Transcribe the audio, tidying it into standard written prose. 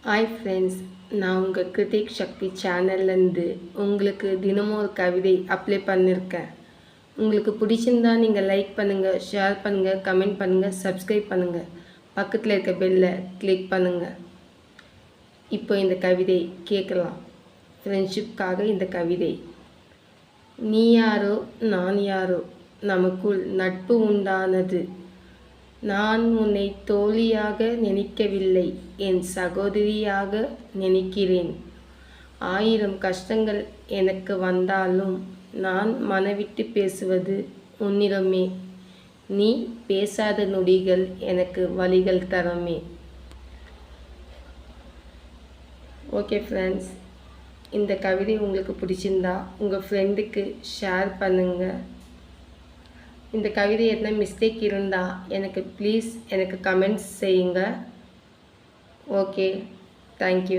Hi friends, நான் உங்கள் கிருத்திக் சக்தி சேனல்லேருந்து உங்களுக்கு தினமும் ஒரு கவிதை அப்ளை பண்ணியிருக்கேன். உங்களுக்கு பிடிச்சிருந்தா நீங்கள் லைக் பண்ணுங்கள், ஷேர் பண்ணுங்கள், கமெண்ட் பண்ணுங்கள், சப்ஸ்கிரைப் பண்ணுங்கள். பக்கத்தில் இருக்க பெல்லை கிளிக் பண்ணுங்கள். இப்போ இந்த கவிதை கேட்கலாம். ஃப்ரெண்ட்ஷிப்காக இந்த கவிதை. நீ யாரோ நான் யாரோ, நமக்குள் நட்பு உண்டானது. நான் உன்னை தோழியாக நினைக்கவில்லை, என் சகோதரியாக நினைக்கிறேன். 1000 கஷ்டங்கள் எனக்கு வந்தாலும் நான் மனவிட்டு பேசுவது உன்னிடமே. நீ பேசாத நொடிகள் எனக்கு வலிகள் தரமே. ஓகே ஃப்ரெண்ட்ஸ், இந்த கவிதை உங்களுக்கு பிடிச்சிருந்தா உங்கள் ஃப்ரெண்டுக்கு ஷேர் பண்ணுங்கள். இந்த கவிதை என்ன மிஸ்டேக் இருந்தால் எனக்கு கமெண்ட்ஸ் செய்யுங்க. Okay, thank you.